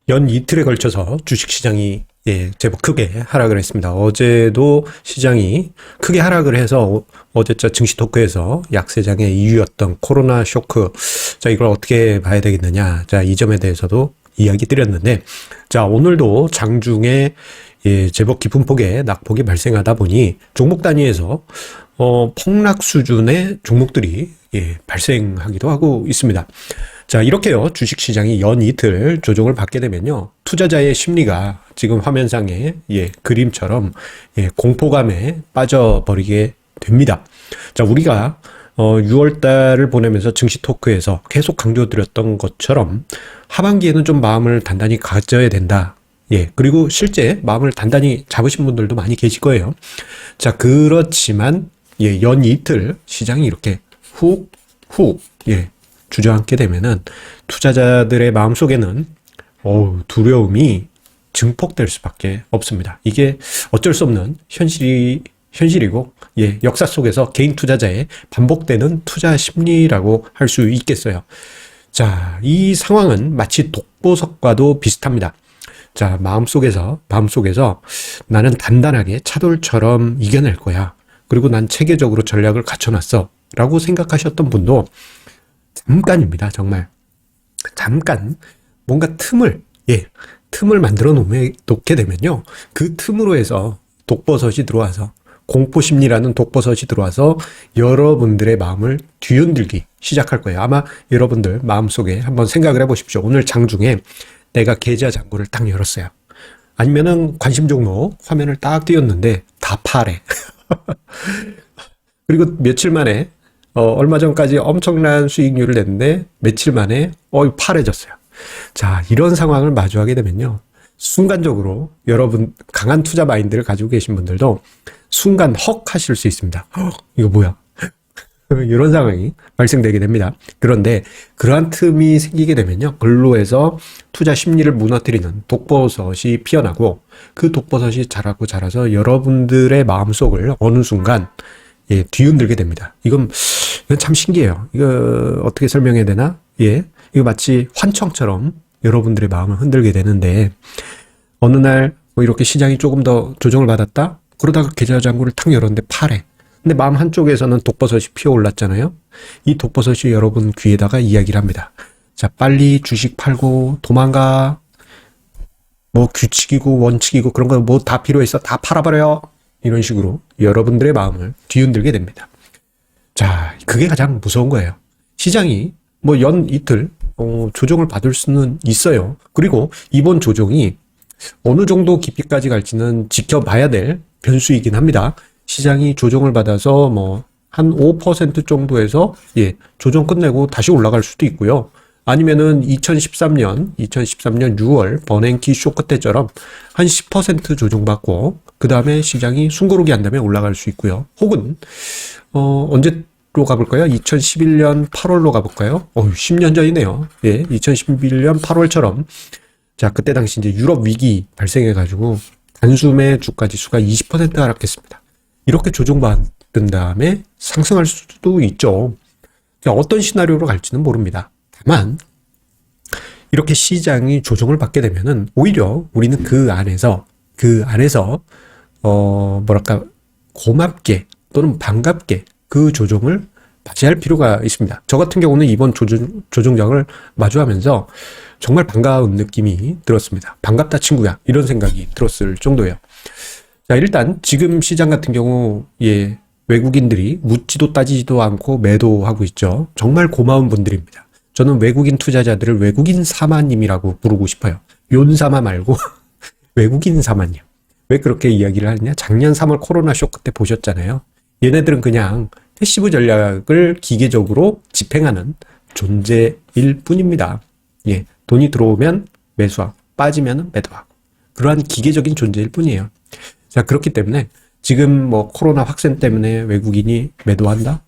연 이틀에 걸쳐서 주식시장이 제법 크게 하락을 했습니다. 어제도 시장이 크게 하락을 해서 어제자 증시 토크에서 약세장의 이유였던 코로나 쇼크. 자, 이걸 어떻게 봐야 되겠느냐. 자, 이 점에 대해서도 이야기 드렸는데, 자, 오늘도 장중에 제법 깊은 폭의 낙폭이 발생하다 보니 종목 단위에서 폭락 수준의 종목들이 발생하기도 하고 있습니다. 자, 이렇게요. 주식시장이 연 이틀 조정을 받게 되면요. 투자자의 심리가 지금 화면상의 그림처럼 공포감에 빠져버리게 됩니다. 자, 우리가 6월 달을 보내면서 증시 토크에서 계속 강조드렸던 것처럼 하반기에는 좀 마음을 단단히 가져야 된다. 그리고 실제 마음을 단단히 잡으신 분들도 많이 계실 거예요. 자, 그렇지만 연 이틀 시장이 이렇게 훅 주저앉게 되면은 투자자들의 마음속에는 두려움이 증폭될 수밖에 없습니다. 이게 어쩔 수 없는 현실이고 역사 속에서 개인 투자자의 반복되는 투자 심리라고 할 수 있겠어요. 자, 이 상황은 마치 독보석과도 비슷합니다. 자, 마음속에서 나는 단단하게 차돌처럼 이겨낼 거야. 그리고 난 체계적으로 전략을 갖춰놨어. 라고 생각하셨던 분도 잠깐입니다. 정말 잠깐 뭔가 틈을 만들어 놓게 되면요, 그 틈으로 해서 독버섯이 들어와서, 공포심리라는 독버섯이 들어와서 여러분들의 마음을 뒤흔들기 시작할 거예요. 아마 여러분들 마음속에 한번 생각을 해보십시오. 오늘 장중에 내가 계좌 잔고를 딱 열었어요. 아니면은 관심 종목 화면을 딱 띄웠는데 다 파래. 그리고 며칠 만에 얼마 전까지 엄청난 수익률을 냈는데 며칠 만에 파래졌어요. 자, 이런 상황을 마주하게 되면요, 순간적으로 여러분 강한 투자 마인드를 가지고 계신 분들도 순간 헉 하실 수 있습니다. 이거 뭐야? 이런 상황이 발생되게 됩니다. 그런데 그러한 틈이 생기게 되면요, 근로에서 투자 심리를 무너뜨리는 독버섯이 피어나고, 그 독버섯이 자라서 여러분들의 마음속을 어느 순간 뒤흔들게 됩니다. 이건 참 신기해요. 이거 어떻게 설명해야 되나? 이거 마치 환청처럼 여러분들의 마음을 흔들게 되는데, 어느 날 뭐 이렇게 시장이 조금 더 조정을 받았다? 그러다가 계좌 잔고를 탁 열었는데 파래. 근데 마음 한쪽에서는 독버섯이 피어올랐잖아요. 이 독버섯이 여러분 귀에다가 이야기를 합니다. 자, 빨리 주식 팔고 도망가. 뭐 규칙이고 원칙이고 그런 거 뭐 다 필요했어. 다 팔아버려. 이런 식으로 여러분들의 마음을 뒤흔들게 됩니다. 자, 그게 가장 무서운 거예요. 시장이 뭐 연 이틀 조정을 받을 수는 있어요. 그리고 이번 조정이 어느 정도 깊이까지 갈지는 지켜봐야 될 변수이긴 합니다. 시장이 조정을 받아서 뭐 한 5% 정도에서 조정 끝내고 다시 올라갈 수도 있고요. 아니면은 2013년 6월 버냉키 쇼크 때처럼 한 10% 조정받고 그 다음에 시장이 숨고르기 한 다음에 올라갈 수 있고요. 혹은 언제로 가볼까요? 2011년 8월로 가볼까요? 10년 전이네요. 2011년 8월처럼, 자, 그때 당시 이제 유럽 위기 발생해가지고 단숨에 주가 지수가 20% 하락했습니다. 이렇게 조정받은 다음에 상승할 수도 있죠. 어떤 시나리오로 갈지는 모릅니다. 다만 이렇게 시장이 조정을 받게 되면은 오히려 우리는 그 안에서 고맙게 또는 반갑게 그 조정을 맞이할 필요가 있습니다. 저 같은 경우는 이번 조정장을 마주하면서 정말 반가운 느낌이 들었습니다. 반갑다 친구야, 이런 생각이 들었을 정도예요. 자, 일단 지금 시장 같은 경우 외국인들이 묻지도 따지지도 않고 매도하고 있죠. 정말 고마운 분들입니다. 저는 외국인 투자자들을 외국인 사마님이라고 부르고 싶어요. 윤사마 말고 외국인 사마님. 왜 그렇게 이야기를 하느냐? 작년 3월 코로나 쇼크 때 보셨잖아요. 얘네들은 그냥 패시브 전략을 기계적으로 집행하는 존재일 뿐입니다. 돈이 들어오면 매수하고 빠지면 매도하고, 그러한 기계적인 존재일 뿐이에요. 자, 그렇기 때문에 지금 뭐 코로나 확산 때문에 외국인이 매도한다?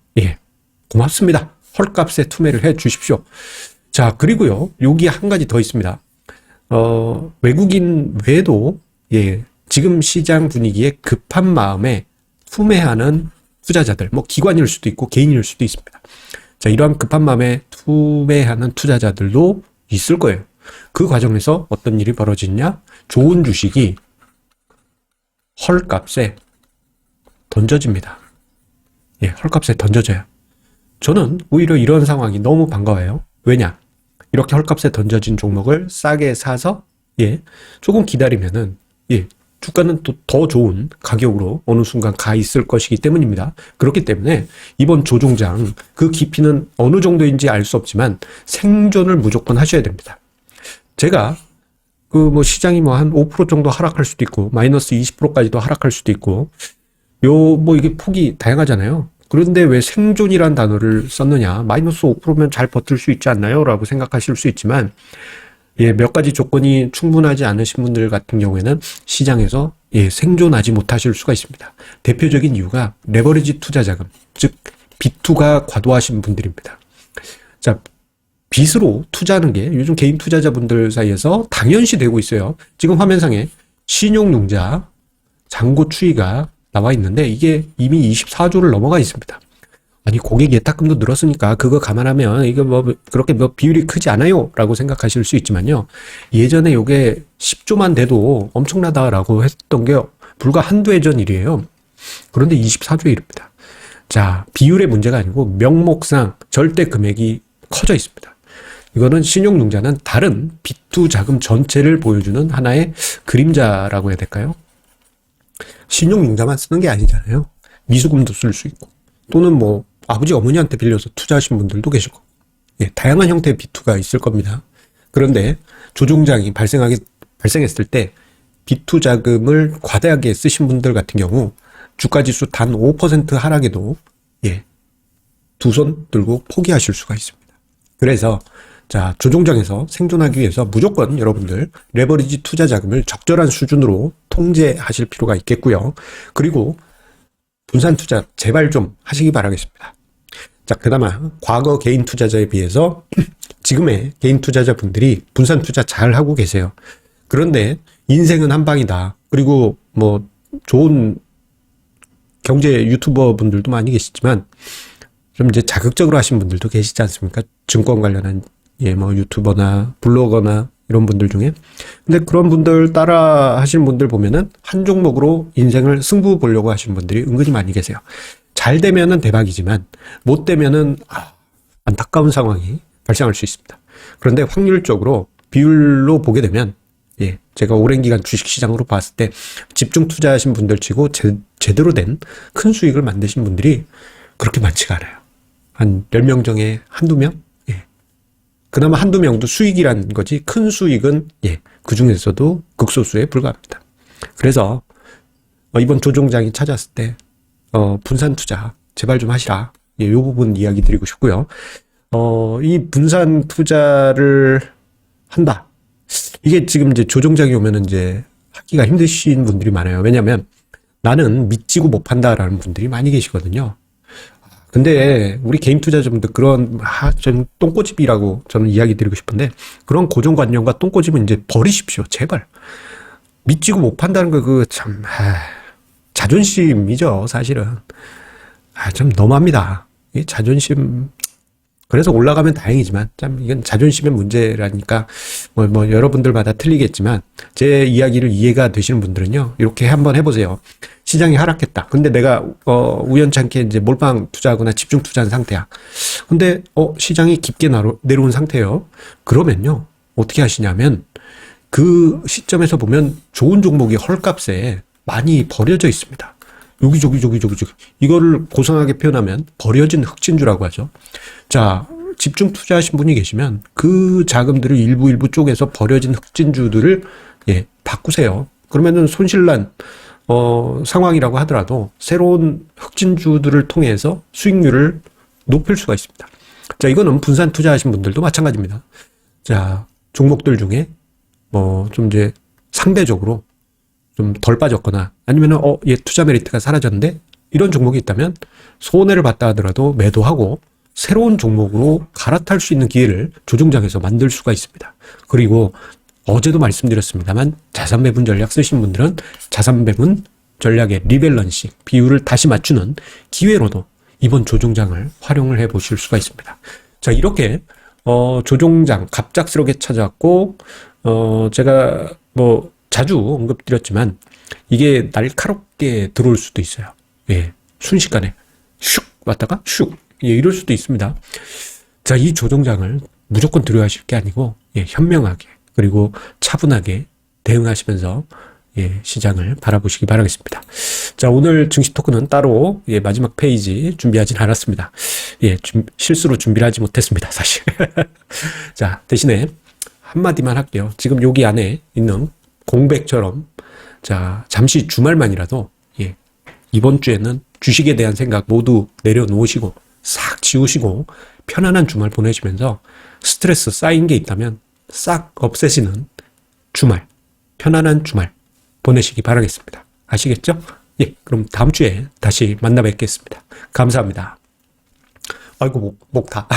고맙습니다. 헐값에 투매를 해 주십시오. 자, 그리고요, 여기 한 가지 더 있습니다. 외국인 외에도 지금 시장 분위기에 급한 마음에 투매하는 투자자들, 뭐 기관일 수도 있고 개인일 수도 있습니다. 자, 이러한 급한 마음에 투매하는 투자자들도 있을 거예요. 그 과정에서 어떤 일이 벌어지냐? 좋은 주식이 헐값에 던져집니다. 예, 헐값에 던져져요. 저는 오히려 이런 상황이 너무 반가워요. 왜냐? 이렇게 헐값에 던져진 종목을 싸게 사서 예, 조금 기다리면은 예, 주가는 또 더 좋은 가격으로 어느 순간 가 있을 것이기 때문입니다. 그렇기 때문에 이번 조종장 그 깊이는 어느 정도인지 알 수 없지만 생존을 무조건 하셔야 됩니다. 제가 그 뭐 시장이 뭐 한 5% 정도 하락할 수도 있고 마이너스 20%까지도 하락할 수도 있고 요 뭐 이게 폭이 다양하잖아요. 그런데 왜 생존이란 단어를 썼느냐? 마이너스 5%면 잘 버틸 수 있지 않나요? 라고 생각하실 수 있지만 예, 몇 가지 조건이 충분하지 않으신 분들 같은 경우에는 시장에서 예, 생존하지 못하실 수가 있습니다. 대표적인 이유가 레버리지 투자 자금, 즉 B2가 과도하신 분들입니다. 자, 빚으로 투자하는 게 요즘 개인 투자자분들 사이에서 당연시 되고 있어요. 지금 화면상에 신용융자 잔고 추이가 나와 있는데 이게 이미 24조를 넘어가 있습니다. 아니 고객 예탁금도 늘었으니까 그거 감안하면 이거 뭐 그렇게 뭐 비율이 크지 않아요 라고 생각하실 수 있지만요, 예전에 요게 10조만 돼도 엄청나다라고 했던 게 불과 한두 해 전 일이에요. 그런데 24조에 이릅니다. 자, 비율의 문제가 아니고 명목상 절대 금액이 커져 있습니다. 이거는 신용융자는 다른 B2 자금 전체를 보여주는 하나의 그림자라고 해야 될까요? 신용융자만 쓰는 게 아니잖아요. 미수금도 쓸 수 있고 또는 뭐 아버지 어머니한테 빌려서 투자하신 분들도 계시고 예, 다양한 형태의 B2가 있을 겁니다. 그런데 조종장이 발생했을 때 B2 자금을 과다하게 쓰신 분들 같은 경우 주가지수 단 5% 하락에도 예, 두 손 들고 포기하실 수가 있습니다. 그래서 자, 조종장에서 생존하기 위해서 무조건 여러분들 레버리지 투자 자금을 적절한 수준으로 통제하실 필요가 있겠고요. 그리고 분산 투자 제발 좀 하시기 바라겠습니다. 자, 그나마 과거 개인 투자자에 비해서 지금의 개인 투자자분들이 분산 투자 잘 하고 계세요. 그런데 인생은 한 방이다. 그리고 뭐 좋은 경제 유튜버 분들도 많이 계시지만 좀 이제 자극적으로 하신 분들도 계시지 않습니까? 증권 관련한 예, 뭐 유튜버나 블로거나 이런 분들 중에. 근데 그런 분들 따라 하시는 분들 보면은 한 종목으로 인생을 승부 보려고 하시는 분들이 은근히 많이 계세요. 잘 되면은 대박이지만 못 되면은 안타까운 상황이 발생할 수 있습니다. 그런데 확률적으로 비율로 보게 되면 예, 제가 오랜 기간 주식시장으로 봤을 때 집중 투자하신 분들 치고 제대로 된 큰 수익을 만드신 분들이 그렇게 많지가 않아요. 한 10명 중에 한두 명? 예. 그나마 한두 명도 수익이라는 거지 큰 수익은 예, 그 중에서도 극소수에 불과합니다. 그래서 이번 조종장이 찾아왔을 때 분산 투자 제발 좀 하시라. 예, 요 부분 이야기 드리고 싶고요. 이 분산 투자를 한다. 이게 지금 이제 조종장이 오면은 이제 하기가 힘드신 분들이 많아요. 왜냐면 나는 믿지고 못 판다라는 분들이 많이 계시거든요. 근데 우리 개인 투자자분들 그런 좀 똥꼬집이라고 저는 이야기 드리고 싶은데 그런 고정관념과 똥꼬집은 이제 버리십시오. 제발. 믿지고 못 판다는 거 그거 참 자존심이죠. 사실은. 좀 너무합니다. 이 자존심. 그래서 올라가면 다행이지만 참 이건 자존심의 문제라니까 뭐 여러분들마다 틀리겠지만 제 이야기를 이해가 되시는 분들은요 이렇게 한번 해보세요. 시장이 하락했다. 근데 내가 우연찮게 이제 몰빵 투자하거나 집중 투자한 상태야. 근데 시장이 깊게 내려온 상태예요. 그러면요 어떻게 하시냐면 그 시점에서 보면 좋은 종목이 헐값에 많이 버려져 있습니다. 여기저기. 이거를 고상하게 표현하면 버려진 흑진주라고 하죠. 자, 집중 투자하신 분이 계시면 그 자금들을 일부 쪼개서 버려진 흑진주들을 예, 바꾸세요. 그러면은 손실난 상황이라고 하더라도 새로운 흑진주들을 통해서 수익률을 높일 수가 있습니다. 자, 이거는 분산 투자하신 분들도 마찬가지입니다. 자, 종목들 중에 좀 이제 상대적으로 좀 덜 빠졌거나 아니면은 얘 투자 메리트가 사라졌는데 이런 종목이 있다면 손해를 봤다 하더라도 매도하고 새로운 종목으로 갈아탈 수 있는 기회를 조종장에서 만들 수가 있습니다. 그리고 어제도 말씀드렸습니다만 자산 배분 전략 쓰신 분들은 자산 배분 전략의 리밸런싱 비율을 다시 맞추는 기회로도 이번 조종장을 활용을 해 보실 수가 있습니다. 자, 이렇게 조종장 갑작스럽게 찾아왔고, 제가 뭐 자주 언급드렸지만 이게 날카롭게 들어올 수도 있어요. 예, 순식간에 슉 왔다가 슉, 예, 이럴 수도 있습니다. 자, 이 조종장을 무조건 두려워하실 게 아니고, 예, 현명하게 그리고 차분하게 대응하시면서 예, 시장을 바라보시기 바라겠습니다. 자, 오늘 증시 토크는 따로 예, 마지막 페이지 준비하진 않았습니다. 예, 실수로 준비를 하지 못했습니다, 사실. 자, 대신에 한마디만 할게요. 지금 여기 안에 있는 공백처럼 자, 잠시 주말만이라도 예, 이번 주에는 주식에 대한 생각 모두 내려놓으시고 싹 지우시고 편안한 주말 보내시면서 스트레스 쌓인 게 있다면 싹 없애시는 주말, 편안한 주말 보내시기 바라겠습니다. 아시겠죠? 예, 그럼 다음 주에 다시 만나 뵙겠습니다. 감사합니다. 아이고, 목 다.